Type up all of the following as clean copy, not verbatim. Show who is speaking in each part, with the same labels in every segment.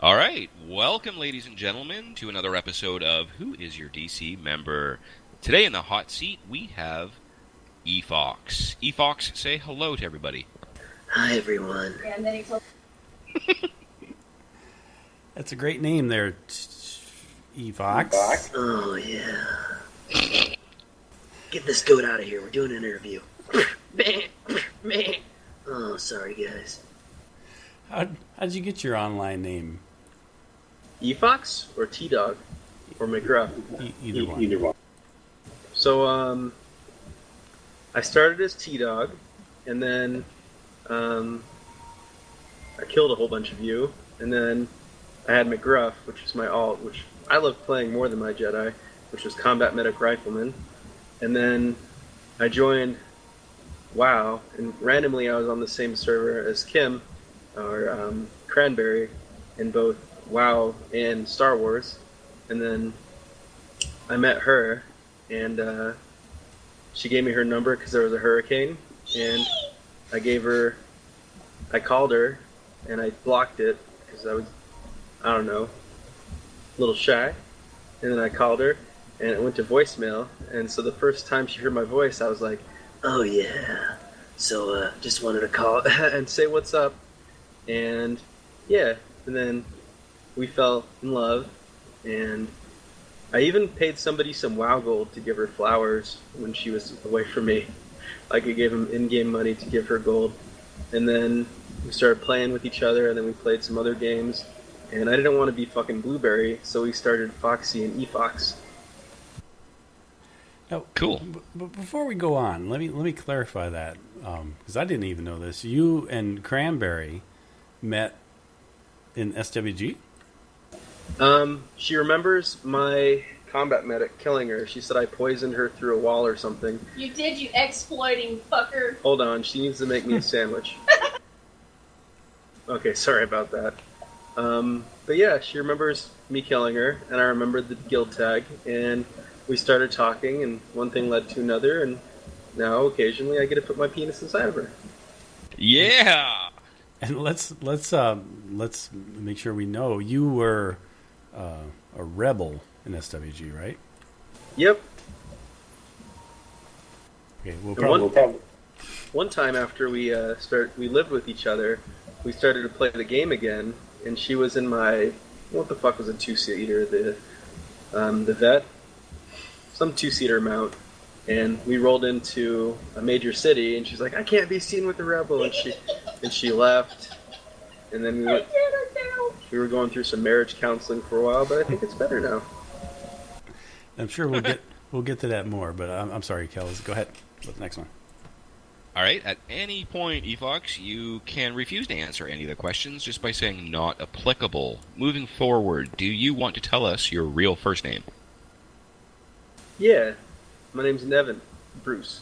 Speaker 1: All right, welcome, ladies and gentlemen, to another episode of Who is Your DC Member? Today in the hot seat, we have Ephox. Ephox, say hello to everybody.
Speaker 2: Hi, everyone.
Speaker 3: And then he told
Speaker 4: That's a great name there, Ephox.
Speaker 2: Oh, yeah. Get this goat out of here. We're doing an interview. Oh, sorry, guys.
Speaker 4: How'd you get your online name?
Speaker 5: Ephox or T-Dog or McGruff?
Speaker 4: Either one.
Speaker 5: So, I started as T-Dog, and then I killed a whole bunch of you, and then I had McGruff, which is my alt, which I love playing more than my Jedi, which was Combat Medic Rifleman, and then I joined WoW, and randomly I was on the same server as Kim, or Cranberry, in both WoW and Star Wars, and then I met her, and she gave me her number because there was a hurricane, and I called her, and I blocked it because I was, I don't know, a little shy, and then I called her, and it went to voicemail, and so the first time she heard my voice, I was like,
Speaker 2: Oh, yeah. So, just wanted to call.
Speaker 5: and say what's up, and yeah, and then we fell in love, and I even paid somebody some WoW gold to give her flowers when she was away from me. Like, I gave him in-game money to give her gold, and then we started playing with each other, and then we played some other games, and I didn't want to be fucking Blueberry, so we started Foxy and Ephox.
Speaker 4: Now,
Speaker 1: Cool.
Speaker 4: But before we go on, let me clarify that because I didn't even know this. You and Cranberry met in SWG.
Speaker 5: She remembers my combat medic killing her. She said I poisoned her through a wall or something.
Speaker 3: you did, you exploiting fucker.
Speaker 5: Hold on, she needs to make me a sandwich. Okay, sorry about that. But yeah, she remembers me killing her, and I remembered the guild tag, and we started talking, and one thing led to another, and now occasionally I get to put my penis inside of her.
Speaker 1: Yeah!
Speaker 4: And let's make sure we know you were a rebel in SWG, right?
Speaker 5: Yep.
Speaker 4: Okay,
Speaker 5: One time after we lived with each other, we started to play the game again, and she was in my, what the fuck was a two-seater, the vet, some two-seater mount, and we rolled into a major city, and she's like, I can't be seen with the rebel, and she left, and then we were going through some marriage counseling for a while, but I think it's better now.
Speaker 4: I'm sure we'll get to that more. But I'm sorry, Kells. Go ahead. What's the next one?
Speaker 1: All right, at any point, Ephox, you can refuse to answer any of the questions just by saying not applicable. Moving forward, do you want to tell us your real first name?
Speaker 5: Yeah, my name's Nevin Bruce.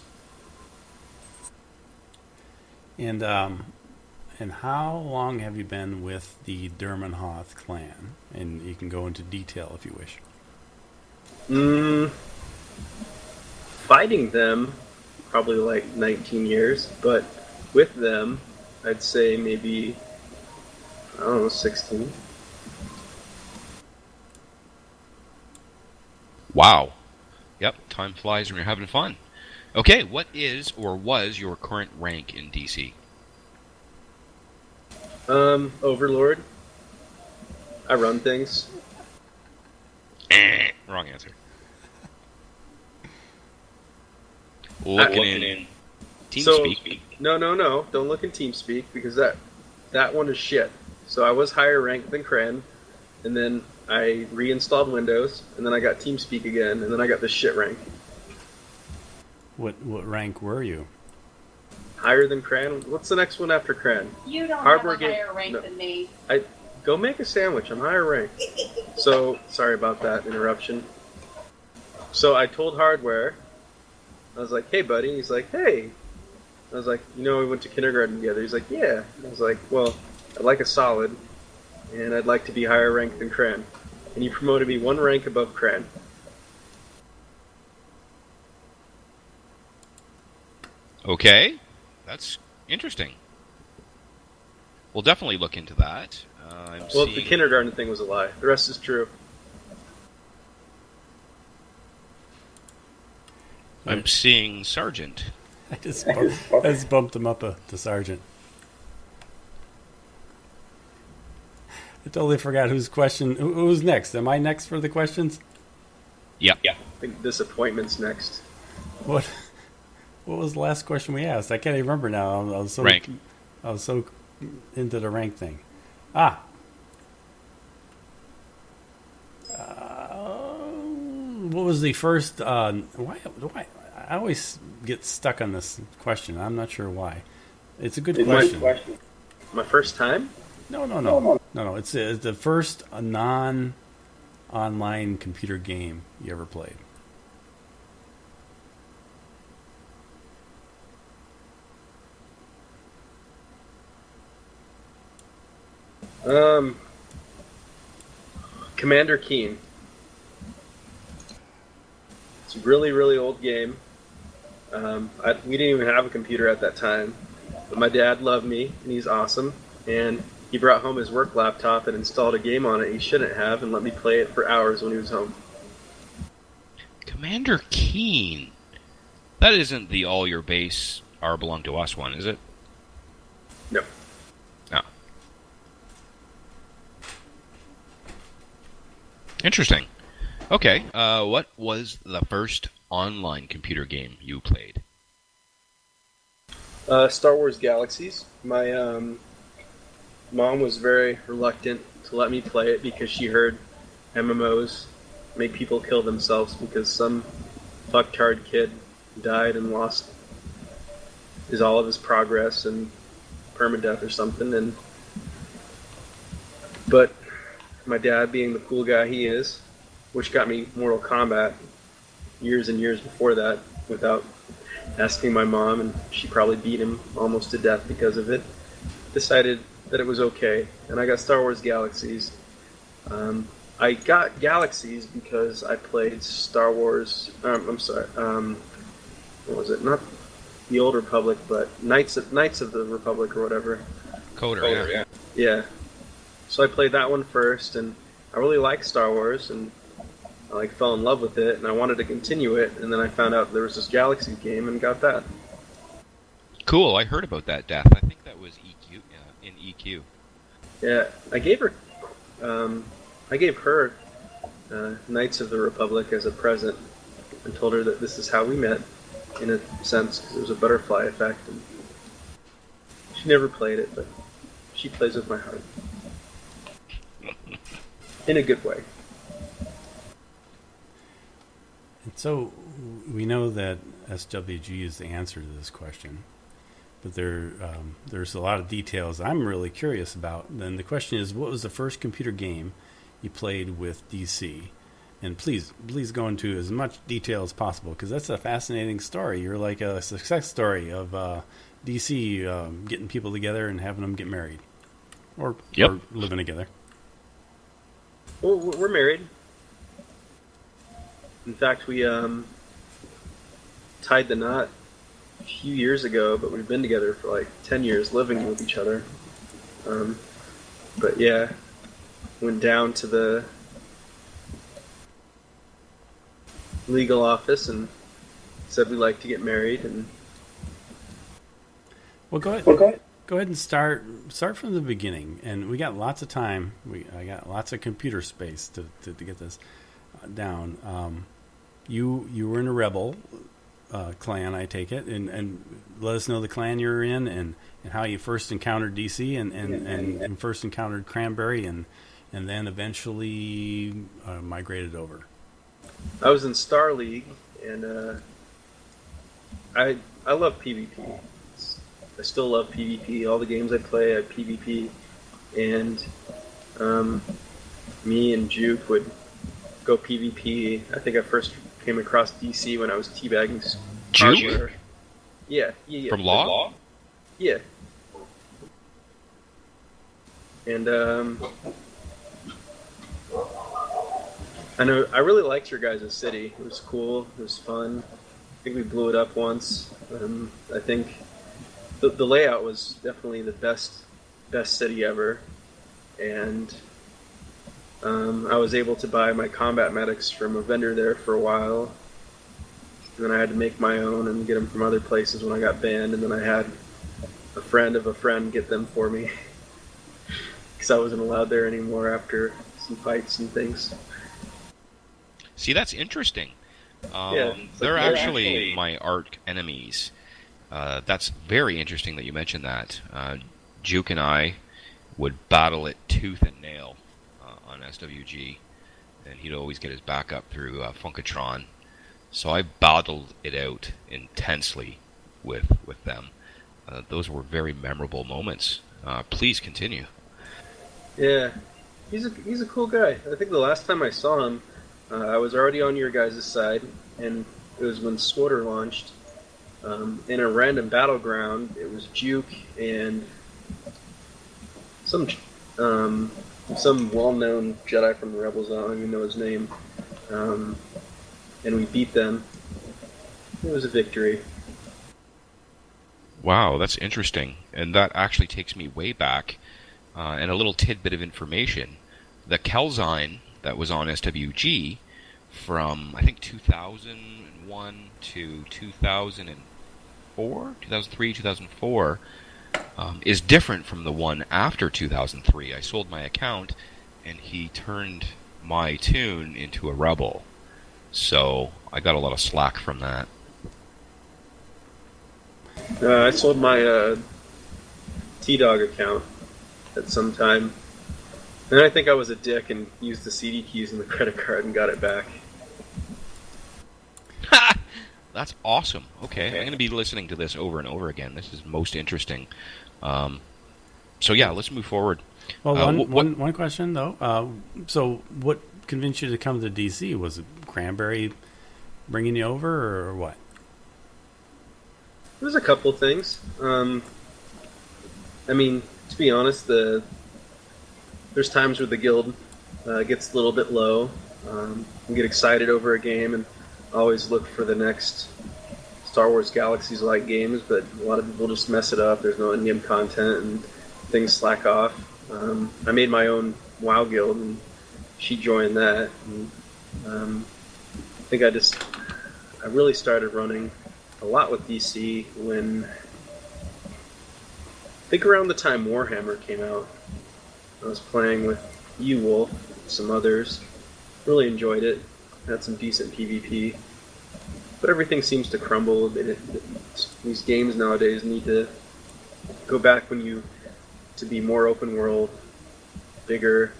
Speaker 4: And how long have you been with the Dermenhoth clan? And you can go into detail if you wish.
Speaker 5: Fighting them, probably like 19 years, but with them, I'd say maybe, I don't know, 16.
Speaker 1: Wow. Yep, time flies when you're having fun. Okay, what is or was your current rank in DC?
Speaker 5: Overlord. I run things.
Speaker 1: Wrong answer. Looking in TeamSpeak.
Speaker 5: No. Don't look in TeamSpeak, because that one is shit. So I was higher ranked than Cran, and then I reinstalled Windows, and then I got TeamSpeak again, and then I got this shit rank.
Speaker 4: What rank were you?
Speaker 5: Higher than Cran? What's the next one after Cran?
Speaker 3: You don't
Speaker 5: Harbor
Speaker 3: have a higher rank
Speaker 5: no.
Speaker 3: than me.
Speaker 5: Go make a sandwich. I'm higher ranked. So, sorry about that interruption. So I told Hardware, I was like, hey, buddy. He's like, hey. I was like, we went to kindergarten together. He's like, yeah. I was like, well, I'd like a solid, and I'd like to be higher ranked than Cran. And he promoted me one rank above Cran.
Speaker 1: Okay, that's interesting. We'll definitely look into that.
Speaker 5: Well, the kindergarten thing was a lie. The rest is true.
Speaker 1: I'm seeing Sergeant.
Speaker 4: I just bumped him up to sergeant. I totally forgot whose question. Who's next? Am I next for the questions?
Speaker 1: Yeah.
Speaker 5: I think disappointment's next.
Speaker 4: What was the last question we asked? I can't even remember now. I was so into the rank thing. What was the first? Why? I always get stuck on this question. I'm not sure why. It's a good question.
Speaker 5: My first time?
Speaker 4: No. It's the first non-online computer game you ever played.
Speaker 5: Commander Keen. It's a really, really old game. We didn't even have a computer at that time, but my dad loved me, and he's awesome. And he brought home his work laptop and installed a game on it he shouldn't have, and let me play it for hours when he was home.
Speaker 1: Commander Keen. That isn't the all your base are belong to us one, is it?
Speaker 5: No.
Speaker 1: No. Interesting. Okay. What was the first online computer game you played?
Speaker 5: Star Wars Galaxies. My mom was very reluctant to let me play it because she heard MMOs make people kill themselves because some fucktard kid died and lost all of his progress and permadeath or something. But my dad, being the cool guy he is, which got me Mortal Kombat years and years before that without asking my mom, and she probably beat him almost to death because of it, decided that it was okay, and I got Star Wars Galaxies. I got Galaxies because I played Star Wars, what was it? Not the Old Republic, but Knights of the Republic or whatever.
Speaker 1: Coder, yeah.
Speaker 5: Yeah. So I played that one first, and I really liked Star Wars, and I fell in love with it, and I wanted to continue it, and then I found out there was this Galaxy game and got that.
Speaker 1: Cool, I heard about that, Death. I think that was EQ, in EQ.
Speaker 5: Yeah, I gave her Knights of the Republic as a present and told her that this is how we met, in a sense, because there was a butterfly effect. And she never played it, but she plays with my heart. In a good way.
Speaker 4: And so we know that SWG is the answer to this question, but there's a lot of details I'm really curious about. And the question is, what was the first computer game you played with DC? And please go into as much detail as possible, because that's a fascinating story. You're like a success story of DC getting people together and having them get married, or living together.
Speaker 5: Well, we're married. In fact, we tied the knot a few years ago, but we've been together for like 10 years, living with each other. But yeah, went down to the legal office and said we'd like to get married. And
Speaker 4: well, go ahead. Go ahead and start from the beginning. And we got lots of time. I got lots of computer space to get this down. You were in a rebel clan, I take it, and let us know the clan you were in and how you first encountered DC and first encountered Cranberry and then eventually migrated over.
Speaker 5: I was in Star League, and I love PvP. I still love PvP. All the games I play, I have PvP, and me and Juke would go PvP. I think I first came across DC when I was teabagging
Speaker 1: Juke?
Speaker 5: Yeah.
Speaker 1: From Law?
Speaker 5: Yeah. And I really liked your guys' city. It was cool. It was fun. I think we blew it up once. I think the layout was definitely the best city ever. and I was able to buy my combat medics from a vendor there for a while. And then I had to make my own and get them from other places when I got banned. And then I had a friend of a friend get them for me because I wasn't allowed there anymore after some fights and things.
Speaker 1: See, that's interesting.
Speaker 5: Yeah,
Speaker 1: they're
Speaker 5: like,
Speaker 1: actually my arch enemies. That's very interesting that you mentioned that. Juke and I would battle it tooth and nail on SWG, and he'd always get his back up through Funkatron. So I battled it out intensely with them. Those were very memorable moments. Please continue.
Speaker 5: Yeah, he's a cool guy. I think the last time I saw him, I was already on your guys' side, and it was when Squatter launched. In a random battleground, it was Juke and some well-known Jedi from the Rebels. I don't even know his name. And we beat them. It was a victory.
Speaker 1: Wow, that's interesting. And that actually takes me way back. And a little tidbit of information. The Kelzine that was on SWG from, I think, 2001 to 2004, 2003, 2004, is different from the one after 2003. I sold my account, and he turned my tune into a rebel. So I got a lot of slack from that.
Speaker 5: I sold my T-Dog account at some time. And I think I was a dick and used the CD keys and the credit card and got it back.
Speaker 1: That's awesome. Okay, I'm going to be listening to this over and over again. This is most interesting. So yeah, let's move forward.
Speaker 4: Well, one question though. So what convinced you to come to DC? Was it Cranberry bringing you over, or what?
Speaker 5: There's a couple things. I mean, to be honest, there's times where the guild gets a little bit low. We get excited over a game and always look for the next Star Wars Galaxies-like games, but a lot of people just mess it up. There's no in-game content and things slack off. I made my own WoW guild, and she joined that. And, I think I really started running a lot with DC when, I think around the time Warhammer came out. I was playing with you, Wolf, and some others. Really enjoyed it. Had some decent PvP. But everything seems to crumble. These games nowadays need to go back to be more open world, bigger,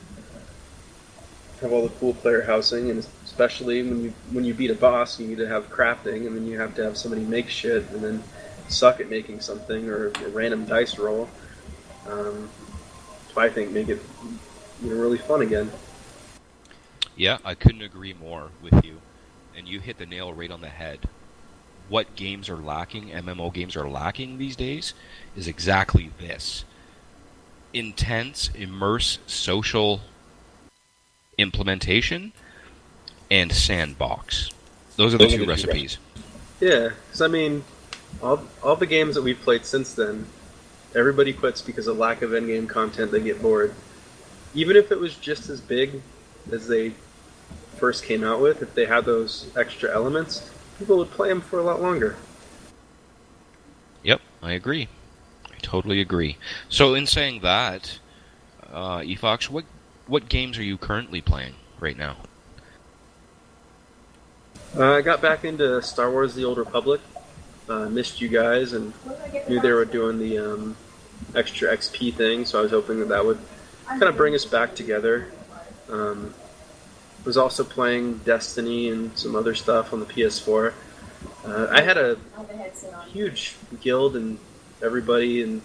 Speaker 5: have all the cool player housing, and especially when you beat a boss, you need to have crafting, and then you have to have somebody make shit, and then suck at making something, or a random dice roll. So I think make it really fun again.
Speaker 1: Yeah, I couldn't agree more with you. And you hit the nail right on the head. What games are lacking, MMO games are lacking these days, is exactly this. Intense, immerse, social implementation, and sandbox. Those are the two recipes.
Speaker 5: Yeah, because I mean, all the games that we've played since then, everybody quits because of lack of in-game content. They get bored. Even if it was just as big as they first came out with, if they had those extra elements, people would play them for a lot longer.
Speaker 1: Yep, I agree. I totally agree. So in saying that, Ephox, what games are you currently playing right now?
Speaker 5: I got back into Star Wars: The Old Republic. Missed you guys and knew they were doing the extra XP thing, so I was hoping that would kind of bring us back together. Was also playing Destiny and some other stuff on the PS4. I had a huge guild and everybody and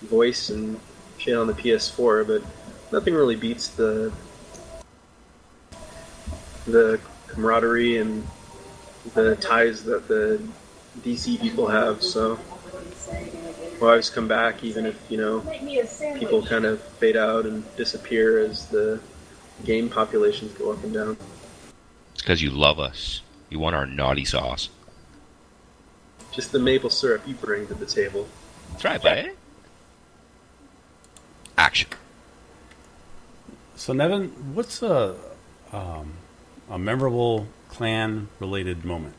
Speaker 5: voice and shit on the PS4, but nothing really beats the camaraderie and the ties that the DC people have. So we'll always come back, even if people kind of fade out and disappear as the game populations go up and down.
Speaker 1: It's because you love us. You want our naughty sauce.
Speaker 5: Just the maple syrup you bring to the table.
Speaker 1: That's right, buddy. Action.
Speaker 4: So Nevin, what's a memorable clan-related moment?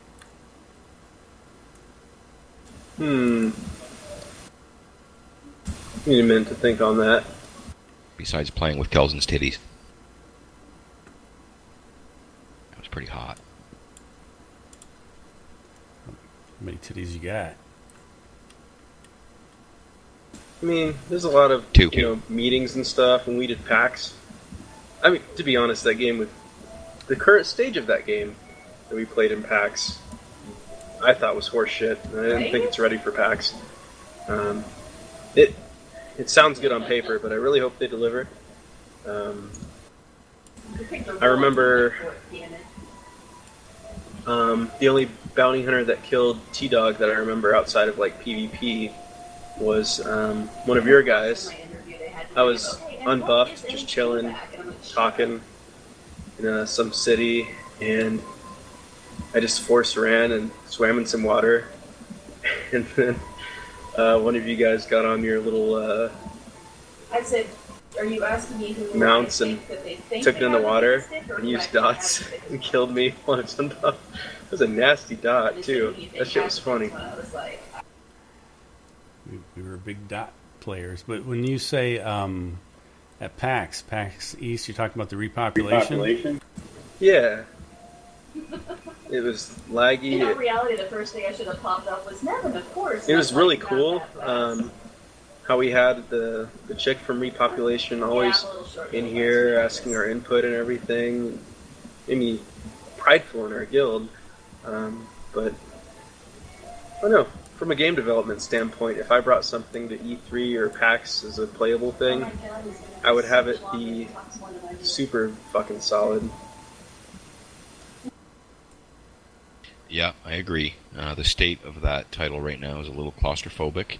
Speaker 5: Need a minute to think on that.
Speaker 1: Besides playing with Kelsen's titties. That was pretty hot.
Speaker 4: How many titties you got?
Speaker 5: I mean, there's a lot of
Speaker 1: Two.
Speaker 5: meetings and stuff, and we did PAX. I mean, to be honest, that game with the current stage of that game that we played in PAX, I thought was horse shit. And I didn't think it's ready for PAX. It sounds good on paper, but I really hope they deliver. I remember the only bounty hunter that killed T-Dog that I remember outside of like PvP was one of your guys. I was unbuffed, just chilling, talking in some city, and I just force ran and swam in some water, and then one of you guys got on your little
Speaker 3: I said, are you asking me who
Speaker 5: mounts
Speaker 3: I
Speaker 5: and
Speaker 3: think that they think
Speaker 5: took it
Speaker 3: they
Speaker 5: in the
Speaker 3: have a
Speaker 5: water
Speaker 3: stick, or
Speaker 5: and
Speaker 3: who
Speaker 5: used
Speaker 3: actually
Speaker 5: dots
Speaker 3: has it?
Speaker 5: and killed me when it's unbuffed. It was a nasty dot
Speaker 3: And
Speaker 5: too.
Speaker 3: so you
Speaker 5: That shit was
Speaker 3: think
Speaker 5: funny.
Speaker 3: that's when I was like,
Speaker 4: We were big dot players, but when you say at PAX East, you're talking about the repopulation.
Speaker 5: Yeah. It was laggy.
Speaker 3: in all reality, the first thing I should have popped up was Nevin, of course.
Speaker 5: It was
Speaker 3: That's
Speaker 5: really
Speaker 3: like,
Speaker 5: cool.
Speaker 3: not that fast.
Speaker 5: How we had the chick from Repopulation always
Speaker 3: Yeah, a little short
Speaker 5: in
Speaker 3: little
Speaker 5: here
Speaker 3: ones.
Speaker 5: asking our input and everything. Made me prideful in our guild. But I don't know. From a game development standpoint, if I brought something to E3 or PAX as a playable thing,
Speaker 3: Oh my God, he's gonna
Speaker 5: I would
Speaker 3: be
Speaker 5: have
Speaker 3: so
Speaker 5: it
Speaker 3: long
Speaker 5: be
Speaker 3: and talks more than I do.
Speaker 5: super fucking solid.
Speaker 1: Yeah, I agree. The state of that title right now is a little claustrophobic,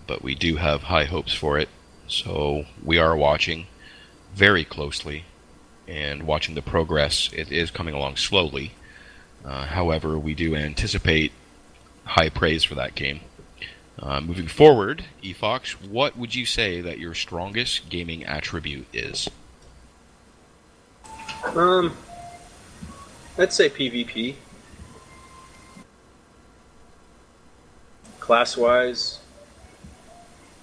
Speaker 1: but we do have high hopes for it. So we are watching very closely and watching the progress. It is coming along slowly. However, we do anticipate high praise for that game. Moving forward, Ephox, what would you say that your strongest gaming attribute is?
Speaker 5: I'd say PvP. Class-wise,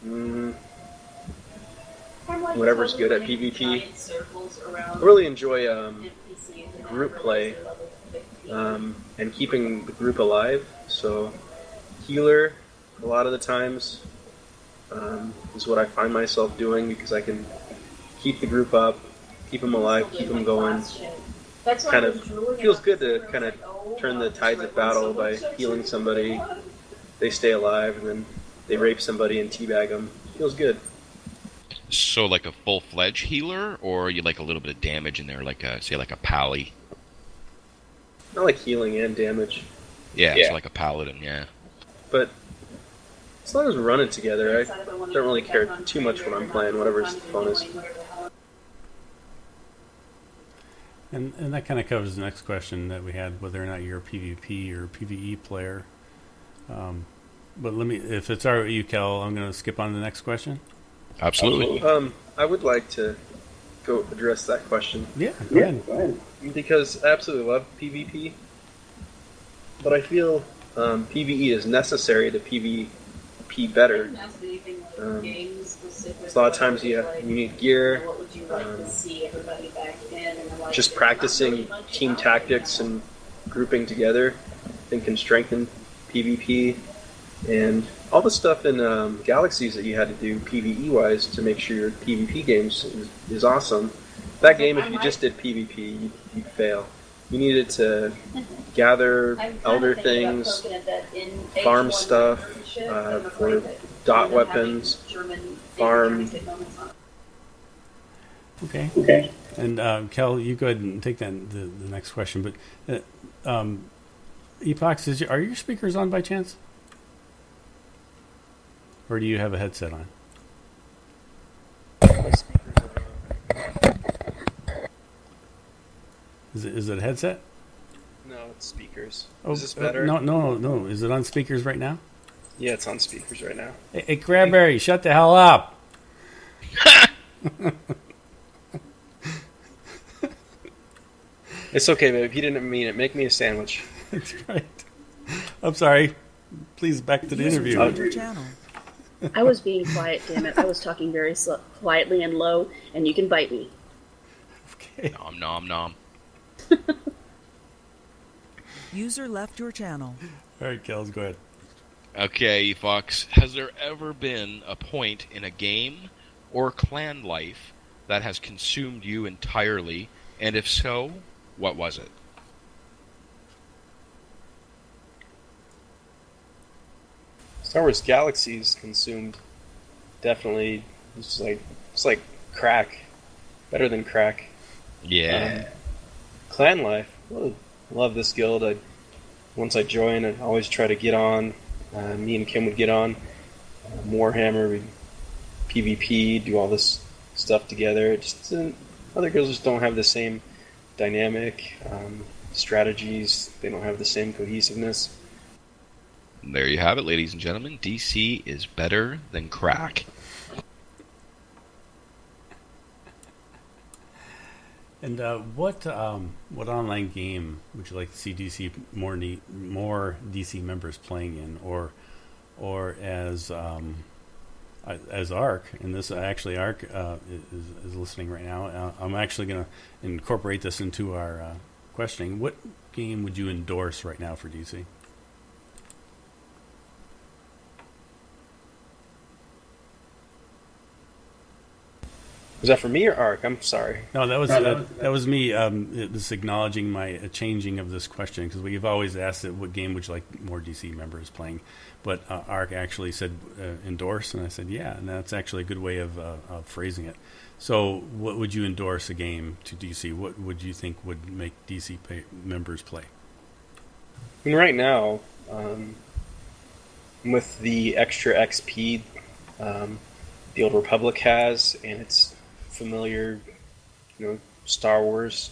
Speaker 3: I'm like
Speaker 5: whatever's good at
Speaker 3: totally
Speaker 5: PvP.
Speaker 3: giant circles
Speaker 5: I
Speaker 3: around
Speaker 5: really enjoy
Speaker 3: NPCs and
Speaker 5: group
Speaker 3: never
Speaker 5: play.
Speaker 3: realize they're level 15.
Speaker 5: And keeping the group alive. So, healer, a lot of the times, is what I find myself doing because I can keep the group up, keep them alive,
Speaker 3: Still
Speaker 5: keep
Speaker 3: doing
Speaker 5: them
Speaker 3: my
Speaker 5: going.
Speaker 3: class shit. That's why
Speaker 5: Kind
Speaker 3: I
Speaker 5: of
Speaker 3: was drooling
Speaker 5: feels
Speaker 3: about
Speaker 5: good
Speaker 3: this,
Speaker 5: to
Speaker 3: and I
Speaker 5: kind
Speaker 3: was
Speaker 5: of
Speaker 3: like, oh,
Speaker 5: turn the
Speaker 3: God,
Speaker 5: tides
Speaker 3: this
Speaker 5: of
Speaker 3: might want
Speaker 5: battle by
Speaker 3: someone to
Speaker 5: healing
Speaker 3: check
Speaker 5: somebody.
Speaker 3: it.
Speaker 5: They stay alive, and then they rape somebody and teabag them. Feels good.
Speaker 1: So like a full-fledged healer, or you like a little bit of damage in there, like a, say like a pally?
Speaker 5: I like healing and damage,
Speaker 1: Yeah,
Speaker 5: Yeah.
Speaker 1: so like a paladin, yeah.
Speaker 5: but as long as we're running together, I
Speaker 3: Decided wanted
Speaker 5: don't really
Speaker 3: to
Speaker 5: care
Speaker 3: get on
Speaker 5: too much
Speaker 3: Tinder
Speaker 5: when I'm
Speaker 3: and
Speaker 5: playing,
Speaker 3: not
Speaker 5: whatever's
Speaker 3: full-time
Speaker 5: funnest.
Speaker 3: doing whatever the hell.
Speaker 4: And that kind of covers the next question that we had, whether or not you're a PvP or PvE player. But if it's all right with you, Kel, I'm going to skip on to the next question.
Speaker 1: Absolutely.
Speaker 5: I would like to go address that question.
Speaker 4: Yeah, go ahead.
Speaker 5: Because I absolutely love PvP, but I feel PvE is necessary to PvP better.
Speaker 3: Didn't ask anything like
Speaker 5: Um,
Speaker 3: game specific,
Speaker 5: A lot of times
Speaker 3: but
Speaker 5: you
Speaker 3: like,
Speaker 5: need gear,
Speaker 3: what would you like
Speaker 5: um,
Speaker 3: to see everybody back in? And I'm like,
Speaker 5: just
Speaker 3: not
Speaker 5: practicing
Speaker 3: really much
Speaker 5: team
Speaker 3: about it
Speaker 5: tactics
Speaker 3: now.
Speaker 5: and grouping together, I think can strengthen PvP. And all the stuff in Galaxies that you had to do PvE wise to make sure your PvP games is awesome. That game, if you just did PvP, you'd fail. You needed to gather
Speaker 3: I'm kinda
Speaker 5: elder
Speaker 3: thinking about
Speaker 5: things,
Speaker 3: poking at that in
Speaker 5: farm
Speaker 3: H1
Speaker 5: stuff,
Speaker 3: shit, but I'm
Speaker 5: for
Speaker 3: afraid that
Speaker 5: dot
Speaker 3: end up having
Speaker 5: weapons,
Speaker 3: German
Speaker 5: farm.
Speaker 3: German moments on it.
Speaker 4: Okay. And Kel, you go ahead and take the next question. But Ephox, are your speakers on by chance? Or do you have a headset on? Is it a headset?
Speaker 5: No, it's speakers.
Speaker 4: Oh,
Speaker 5: Is this better?
Speaker 4: No. Is it on speakers right now?
Speaker 5: Yeah, it's on speakers right now.
Speaker 4: Hey, Crabberry, shut the hell up!
Speaker 5: It's okay, babe. He didn't mean it. Make me a sandwich.
Speaker 4: That's right. I'm sorry. Please, back to the interview.
Speaker 6: joined your channel.
Speaker 2: I was being quiet, damn it. I was talking very quietly and low, and you can bite me.
Speaker 4: Okay.
Speaker 1: Nom nom nom.
Speaker 6: User left your channel.
Speaker 4: All right, Kels, go ahead.
Speaker 1: Okay, Ephox, has there ever been a point in a game or clan life that has consumed you entirely? And if so, what was it?
Speaker 5: Star Wars Galaxies consumed definitely. It's like crack, better than crack.
Speaker 1: Yeah.
Speaker 5: Clan life. Well, love this guild. Once I join, I always try to get on. Me and Kim would get on Warhammer, we'd PvP, do all this stuff together. Just other guilds just don't have the same dynamic strategies. They don't have the same cohesiveness.
Speaker 1: There you have it, ladies and gentlemen. DC is better than crack.
Speaker 4: And what online game would you like to see DC more DC members playing in, or as ARC? And this actually ARC is listening right now. I'm actually going to incorporate this into our questioning. What game would you endorse right now for DC?
Speaker 5: Was that for me or Ark? I'm sorry.
Speaker 4: No, that was me. Just acknowledging my changing of this question, because we've always asked it, what game would you like more DC members playing? But ARC actually said endorse, and I said yeah, and that's actually a good way of phrasing it. So, what would you endorse a game to DC? What would you think would make DC members play?
Speaker 5: I mean, right now, with the extra XP the Old Republic has, and its familiar, Star Wars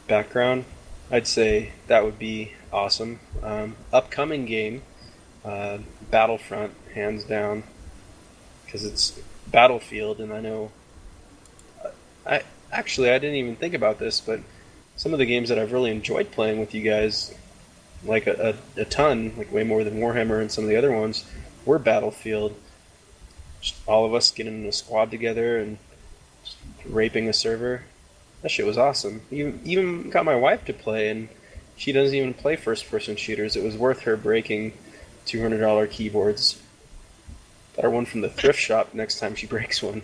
Speaker 5: background, I'd say that would be awesome. Upcoming game, Battlefront, hands down, because it's Battlefield, and I know. I didn't even think about this, but some of the games that I've really enjoyed playing with you guys, like a ton, like way more than Warhammer and some of the other ones, were Battlefield. Just all of us getting in a squad together and just raping a server. That shit was awesome. Even got my wife to play, and she doesn't even play first-person shooters. It was worth her breaking $200 keyboards. Got her one from the thrift shop next time she breaks one.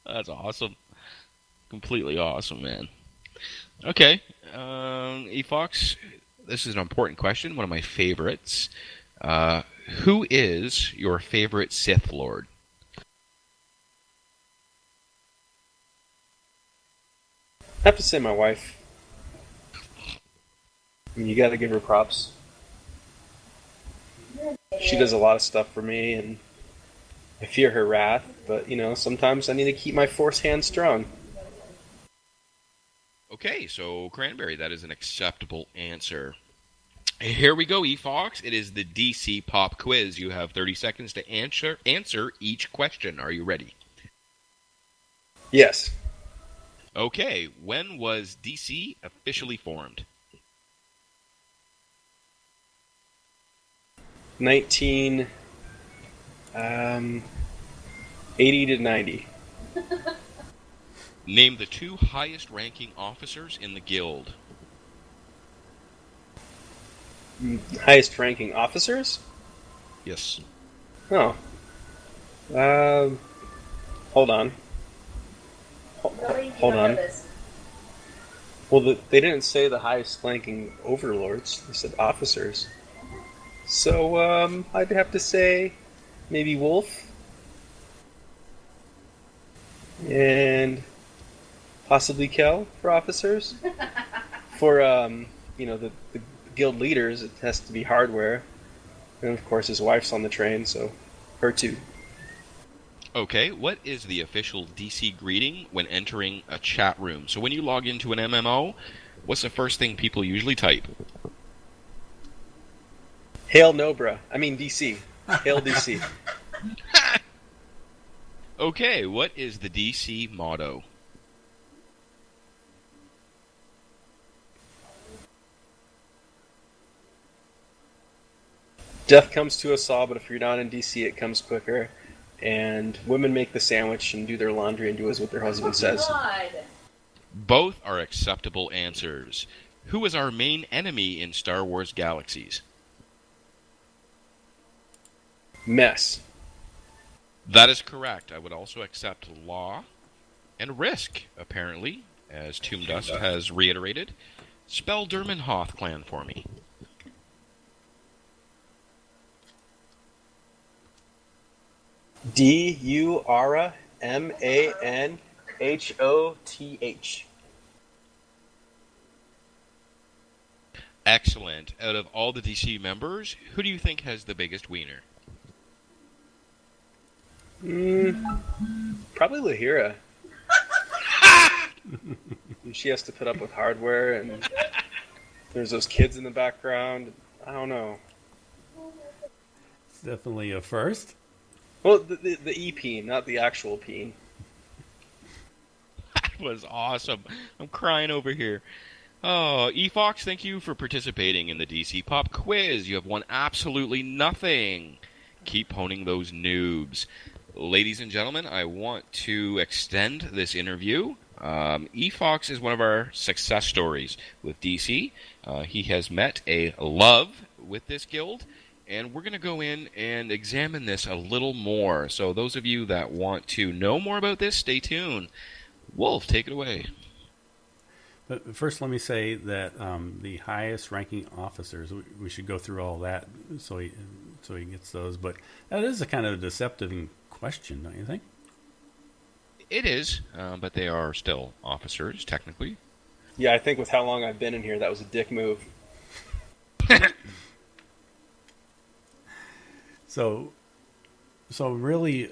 Speaker 1: That's awesome. Completely awesome, man. Okay, Ephox, this is an important question, one of my favorites. Who is your favorite Sith Lord?
Speaker 5: I have to say my wife. I mean, you gotta give her props. She does a lot of stuff for me, and I fear her wrath, but, sometimes I need to keep my Force hand strong.
Speaker 1: Okay, so Cranberry, that is an acceptable answer. Here we go, Ephox. It is the DC Pop Quiz. You have 30 seconds to answer each question. Are you ready?
Speaker 5: Yes.
Speaker 1: Okay, when was DC officially formed?
Speaker 5: 1980 to 90.
Speaker 1: Name the two highest ranking officers in the guild.
Speaker 5: Highest ranking officers?
Speaker 1: Yes.
Speaker 5: Oh. Hold on. Hold on. Well, they didn't say the highest ranking overlords. They said officers. So, I'd have to say maybe Wolf. And possibly Kel for officers. For, the guild leaders, it has to be Hardware. And of course his wife's on the train, so her too.
Speaker 1: Okay, what is the official DC greeting when entering a chat room? So when you log into an MMO, what's the first thing people usually type?
Speaker 5: Hail Nobra. I mean DC. Hail DC.
Speaker 1: Okay, what is the DC motto?
Speaker 5: Death comes to us all, but if you're not in DC, it comes quicker. And women make the sandwich and do their laundry and do as what their husband says.
Speaker 3: God.
Speaker 1: Both are acceptable answers. Who is our main enemy in Star Wars Galaxies?
Speaker 5: Mess.
Speaker 1: That is correct. I would also accept Law and Risk, apparently, as Tomb Dust has reiterated. Spell Dermenhoth clan for me.
Speaker 5: Durmanhoth.
Speaker 1: Excellent. Out of all the DC members, who do you think has the biggest wiener?
Speaker 5: Probably Lahira. She has to put up with hardware, and there's those kids in the background. I don't know.
Speaker 4: It's definitely a first.
Speaker 5: Well, the E-peen, not the actual peen.
Speaker 1: That was awesome. I'm crying over here. Oh, Ephox, thank you for participating in the DC Pop Quiz. You have won absolutely nothing. Keep honing those noobs. Ladies and gentlemen, I want to extend this interview. Ephox is one of our success stories with DC. He has met a love with this guild, and we're going to go in and examine this a little more. So those of you that want to know more about this, stay tuned. Wolf, take it away.
Speaker 4: But first, let me say that the highest ranking officers, we should go through all that so he gets those. But that is a kind of deceptive question, don't you think?
Speaker 1: It is, but they are still officers, technically.
Speaker 5: Yeah, I think with how long I've been in here, that was a dick move.
Speaker 4: So really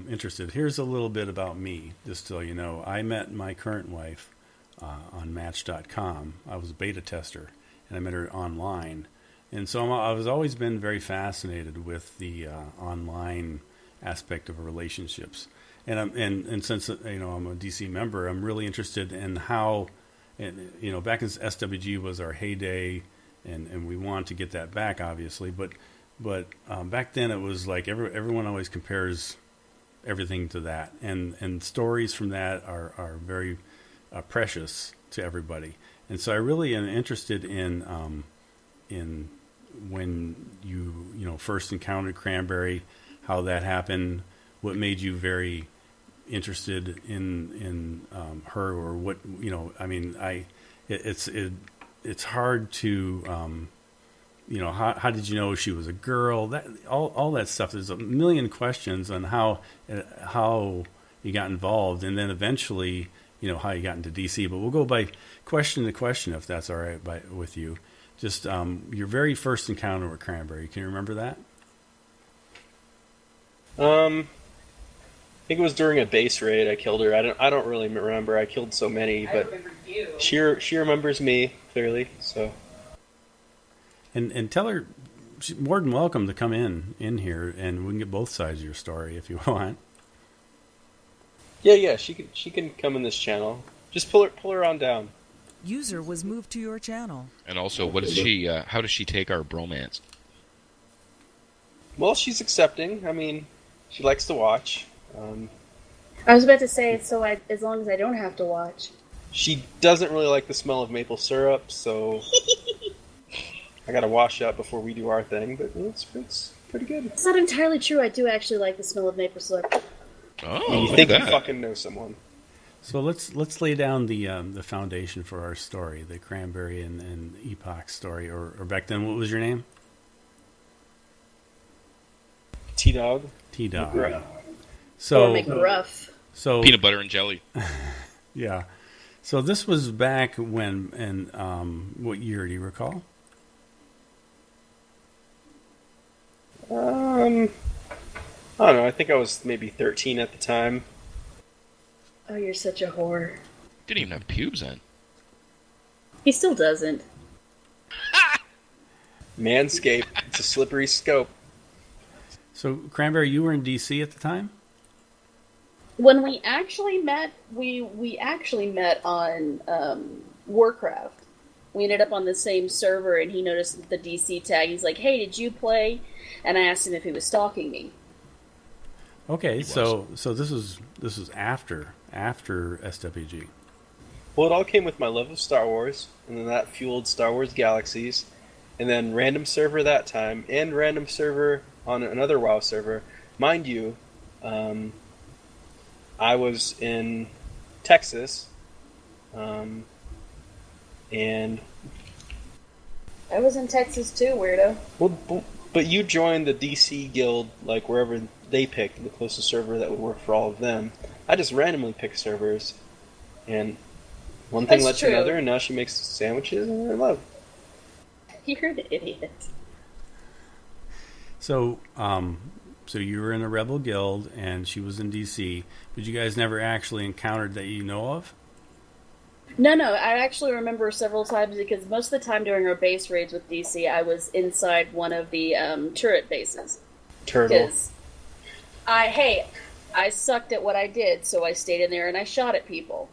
Speaker 4: interested. Here's a little bit about me, just so you know. I met my current wife on Match.com. I was a beta tester, and I met her online. And so I've always been very fascinated with the online aspect of relationships. And since I'm a DC member, I'm really interested in how, back in SWG was our heyday, and we want to get that back, obviously. But back then it was like everyone always compares everything to that, and stories from that are very precious to everybody. And so I really am interested in when you first encountered Cranberry, how that happened, what made you very interested in her, or what it's hard to how did you know she was a girl? That all that stuff. There's a million questions on how you got involved, and then eventually how you got into DC. But we'll go by question to question, if that's all right with you. Just your very first encounter with Cranberry. Can you remember that?
Speaker 5: I think it was during a base raid. I killed her. I don't really remember. I killed so many, but she remembers me clearly. So.
Speaker 4: And tell her she's more than welcome to come in here, and we can get both sides of your story if you want.
Speaker 5: Yeah, she can come in this channel. Just pull her on down.
Speaker 6: User was moved to your channel.
Speaker 1: And also, what is she? How does she take our bromance?
Speaker 5: Well, she's accepting. I mean, she likes to watch.
Speaker 2: I was about to say, as long as I don't have to watch.
Speaker 5: She doesn't really like the smell of maple syrup, so I gotta wash up before we do our thing. But it's pretty good.
Speaker 2: It's not entirely true. I do actually like the smell of maple syrup.
Speaker 1: Oh,
Speaker 5: you
Speaker 1: look
Speaker 5: think
Speaker 1: at
Speaker 5: you
Speaker 1: that.
Speaker 5: fucking know someone?
Speaker 4: So let's lay down the foundation for our story, the Cranberry and Ephox story, or back then, what was your name?
Speaker 5: T-Dog.
Speaker 4: T-Dog.
Speaker 5: Right.
Speaker 2: Or McGruff.
Speaker 4: So
Speaker 1: Peanut butter and jelly.
Speaker 4: yeah. So this was back when, and what year do you recall?
Speaker 5: I don't know. I think I was maybe 13 at the time.
Speaker 2: Oh, you're such a whore.
Speaker 1: Didn't even have pubes then.
Speaker 2: He still doesn't.
Speaker 5: Manscaped. It's a slippery scope.
Speaker 4: So Cranberry, you were in DC at the time?
Speaker 2: When we actually met, we actually met on Warcraft. We ended up on the same server, and he noticed the DC tag. He's like, "Hey, did you play?" And I asked him if he was stalking me.
Speaker 4: Okay,
Speaker 1: He
Speaker 4: so this was after SWG.
Speaker 5: Well, it all came with my love of Star Wars, and then that fueled Star Wars Galaxies, and then random server that time, and random server on another WoW server. Mind you, I was in Texas, and
Speaker 2: I was in Texas too, weirdo.
Speaker 5: but you joined the DC guild, like wherever they picked the closest server that would work for all of them. I just randomly picked servers, and one thing
Speaker 2: That's
Speaker 5: led to
Speaker 2: true.
Speaker 5: another, and now she makes sandwiches, and I love.
Speaker 2: You're an idiot.
Speaker 4: So, so you were in a rebel guild, and she was in DC, but you guys never actually encountered that you know of?
Speaker 2: No, I actually remember several times because most of the time during our base raids with DC, I was inside one of the turret bases.
Speaker 5: Turtle.
Speaker 2: Because I sucked at what I did, so I stayed in there and I shot at people.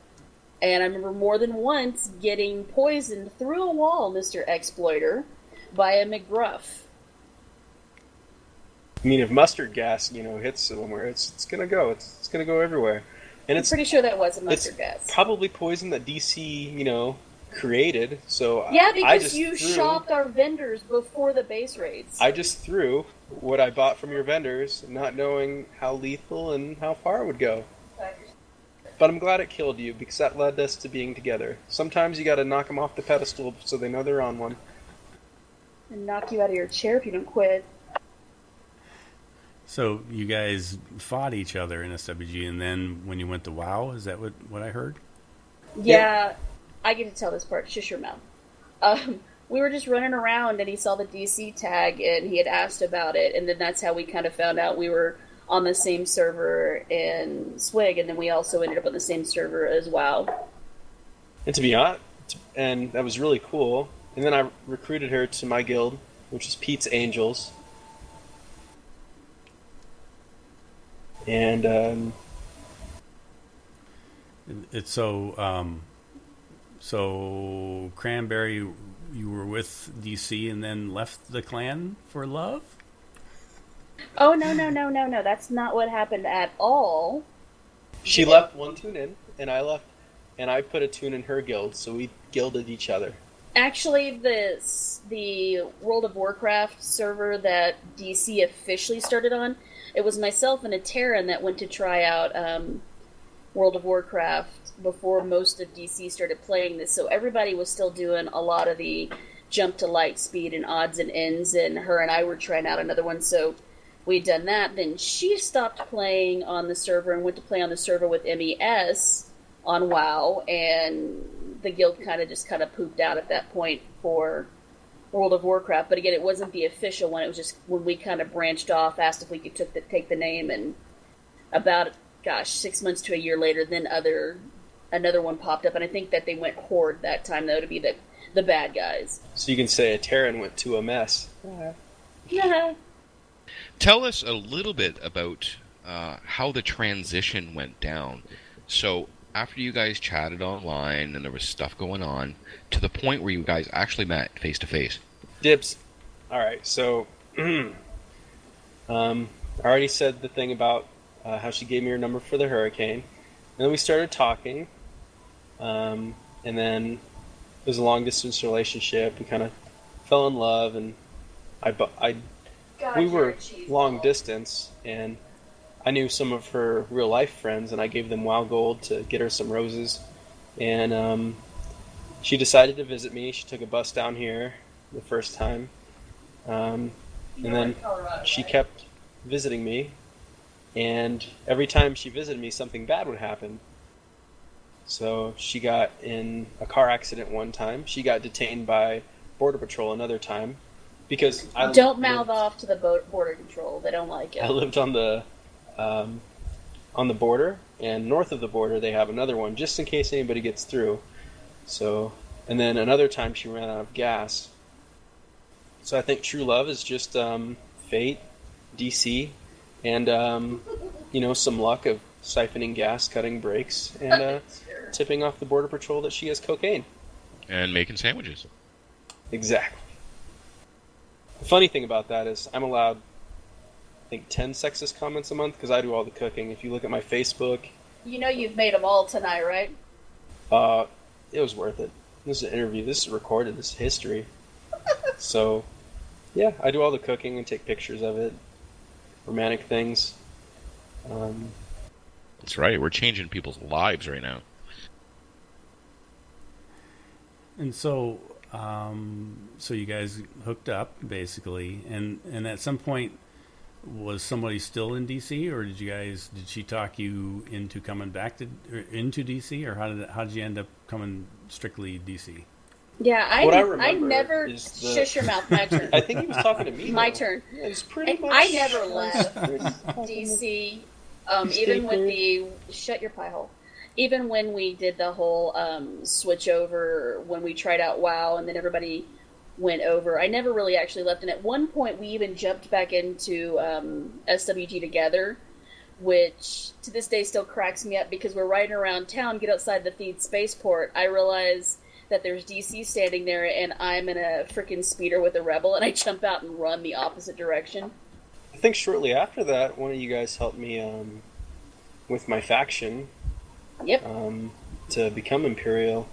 Speaker 2: And I remember more than once getting poisoned through a wall, Mr. Exploiter, by a McGruff.
Speaker 5: I mean, if mustard gas, hits somewhere, it's gonna go. It's gonna go everywhere, and
Speaker 2: I'm
Speaker 5: it's
Speaker 2: pretty sure that was a mustard gas.
Speaker 5: probably poison that DC, created. So
Speaker 2: Yeah,
Speaker 5: I
Speaker 2: because
Speaker 5: just
Speaker 2: you
Speaker 5: threw,
Speaker 2: shopped our vendors before the base raids.
Speaker 5: I just threw what I bought from your vendors, not knowing how lethal and how far it would go. But I'm glad it killed you because that led us to being together. Sometimes you got to knock them off the pedestal so they know they're on one.
Speaker 2: And knock you out of your chair if you don't quit.
Speaker 4: So you guys fought each other in SWG, and then when you went to WoW, is that what I heard?
Speaker 2: Yeah, I get to tell this part. Shush your mouth. We were just running around, and he saw the DC tag, and he had asked about it, and then that's how we kind of found out we were on the same server in Swig, and then we also ended up on the same server as WoW.
Speaker 5: And to be honest, and that was really cool. And then I recruited her to my guild, which is Pete's Angels. And
Speaker 4: It's so Cranberry, you were with DC and then left the clan for love?
Speaker 2: Oh, no. That's not what happened at all.
Speaker 5: she left one tune in, and I left, and I put a tune in her guild, so we guilded each other.
Speaker 2: Actually, the World of Warcraft server that DC officially started on, it was myself and a Terran that went to try out World of Warcraft before most of DC started playing this. So everybody was still doing a lot of the jump to light speed and odds and ends, and her and I were trying out another one. So we'd done that. Then she stopped playing on the server and went to play on the server with MES on WoW, and the guild kind of pooped out at that point for World of Warcraft. But again, it wasn't the official one. It was just when we kind of branched off, asked if we could take the name, and about 6 months to a year later, then another one popped up, and I think that they went Horde that time, though, to be the bad guys.
Speaker 5: So you can say a Terran went to a mess.
Speaker 2: Yeah.
Speaker 1: Tell us a little bit about how the transition went down. So after you guys chatted online and there was stuff going on, to the point where you guys actually met face to face.
Speaker 5: Dibs. Alright, so I already said the thing about how she gave me her number for the hurricane. And then we started talking. And then it was a long distance relationship. We kind of fell in love, and we were long distance, and I knew some of her real life friends, and I gave them WoW Gold to get her some roses. And she decided to visit me. She took a bus down here the first time. And then she kept visiting me. And every time she visited me, something bad would happen. So she got in a car accident one time. She got detained by Border Patrol another time. Because
Speaker 2: Don't mouth off to the border control. They don't like it.
Speaker 5: I lived on the border, and north of the border they have another one, just in case anybody gets through. So, and then another time she ran out of gas. So I think true love is just fate, DC, and some luck of siphoning gas, cutting brakes, and tipping off the Border Patrol that she has cocaine.
Speaker 1: And making sandwiches.
Speaker 5: Exactly. The funny thing about that is I'm allowed, I think, 10 sexist comments a month because I do all the cooking. If you look at my Facebook,
Speaker 2: You know you've made them all tonight, right?
Speaker 5: it was worth it. This is an interview. This is recorded. This is history. So, yeah, I do all the cooking and take pictures of it. Romantic things.
Speaker 1: That's right. We're changing people's lives right now.
Speaker 4: And so, so you guys hooked up basically, and at some point, was somebody still in DC, or did she talk you into coming back into DC, or how did you end up coming strictly DC?
Speaker 2: Yeah, I
Speaker 5: remember
Speaker 2: never
Speaker 5: is
Speaker 2: shush your mouth. My turn.
Speaker 5: I think he was talking to me.
Speaker 2: My
Speaker 5: though.
Speaker 2: turn.
Speaker 5: Yeah, it's pretty much.
Speaker 2: I never left DC. Even with the shut your pie hole. Even when we did the whole switch over, when we tried out WoW, and then everybody went over, I never really actually left. And at one point, we even jumped back into SWG together, which to this day still cracks me up because we're riding around town, get outside the Theed spaceport. I realize that there's DC standing there, and I'm in a freaking speeder with a rebel, and I jump out and run the opposite direction.
Speaker 5: I think shortly after that, one of you guys helped me with my faction.
Speaker 2: Yep.
Speaker 5: To become Imperial.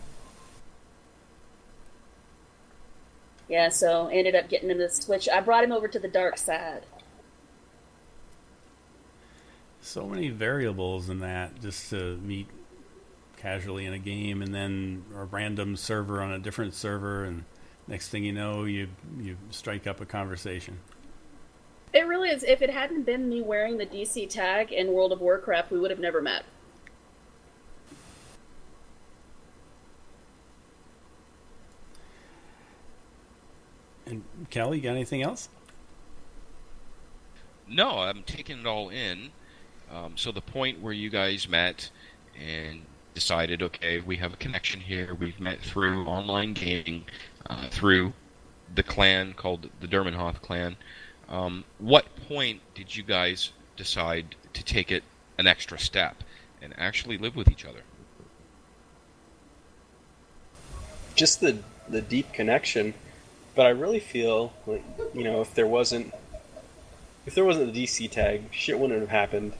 Speaker 2: Yeah, so ended up getting him to switch. I brought him over to the dark side.
Speaker 4: So many variables in that, just to meet casually in a game, and then a random server on a different server, and next thing you know, you strike up a conversation.
Speaker 2: It really is. If it hadn't been me wearing the DC tag in World of Warcraft, we would have never met.
Speaker 4: And Kelly, you got anything else?
Speaker 1: No, I'm taking it all in. So the point where you guys met and decided, okay, we have a connection here. We've met through online gaming, through the clan called the Dermenhoth clan. What point did you guys decide to take it an extra step and actually live with each other?
Speaker 5: Just the deep connection. But I really feel like, if there wasn't the DC tag, shit wouldn't have happened.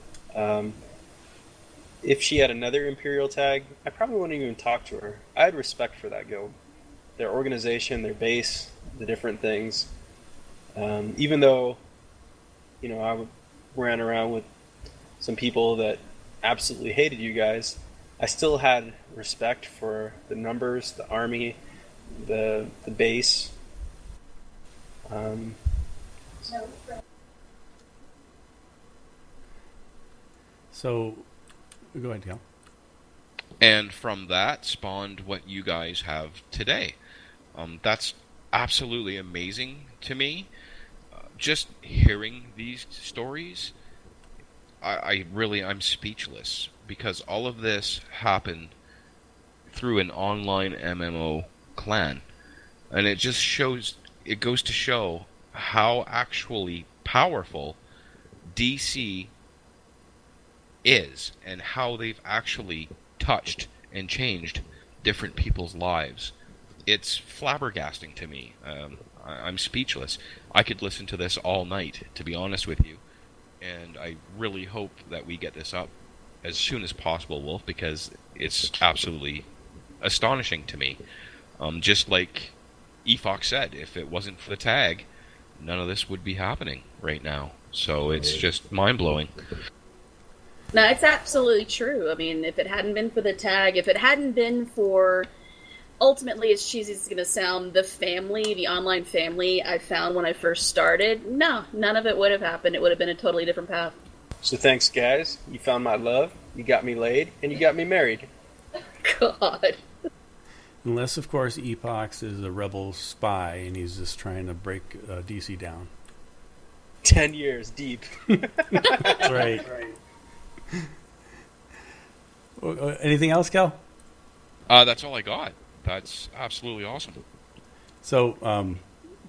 Speaker 5: If she had another Imperial tag, I probably wouldn't even talk to her. I had respect for that guild, their organization, their base, the different things. Even though, I ran around with some people that absolutely hated you guys, I still had respect for the numbers, the army, the base.
Speaker 4: So, go ahead, Cal.
Speaker 1: And from that spawned what you guys have today. That's absolutely amazing to me. Just hearing these stories, I'm speechless, because all of this happened through an online MMO clan. And it goes to show how actually powerful DC is, and how they've actually touched and changed different people's lives. It's flabbergasting to me. I'm speechless. I could listen to this all night, to be honest with you, and I really hope that we get this up as soon as possible, Wolf, because it's absolutely astonishing to me. Just like Ephox said, if it wasn't for the tag, none of this would be happening right now. So it's just mind-blowing.
Speaker 2: No, it's absolutely true. I mean, if it hadn't been for the tag, if it hadn't been for, ultimately, as cheesy as it's going to sound, the online family I found when I first started, no, none of it would have happened. It would have been a totally different path.
Speaker 5: So thanks, guys. You found my love, you got me laid, and you got me married.
Speaker 2: God.
Speaker 4: Unless, of course, Ephox is a rebel spy and he's just trying to break DC down.
Speaker 5: 10 years deep.
Speaker 4: That's right. Anything else, Cal?
Speaker 1: That's all I got. That's absolutely awesome.
Speaker 4: So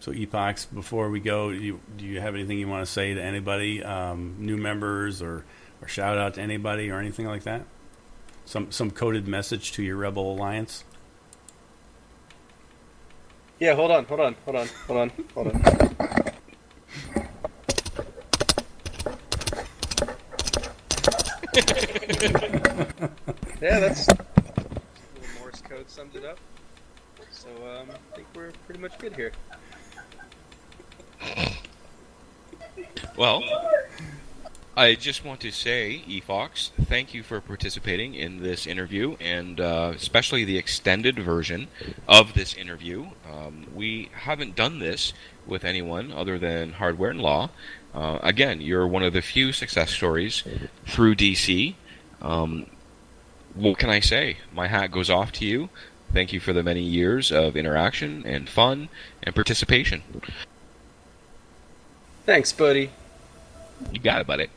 Speaker 4: Ephox, before we go, do you have anything you want to say to anybody, new members or or shout out to anybody or anything like that? Some coded message to your Rebel Alliance?
Speaker 5: Yeah, hold on. Yeah, that's a little Morse code summed it up. So I think we're pretty much good here.
Speaker 1: Well, I just want to say, Ephox, thank you for participating in this interview, and especially the extended version of this interview. We haven't done this with anyone other than Hardware and Law. Again, you're one of the few success stories through DC. What can I say? My hat goes off to you. Thank you for the many years of interaction and fun and participation.
Speaker 5: Thanks, buddy.
Speaker 1: You got it, buddy.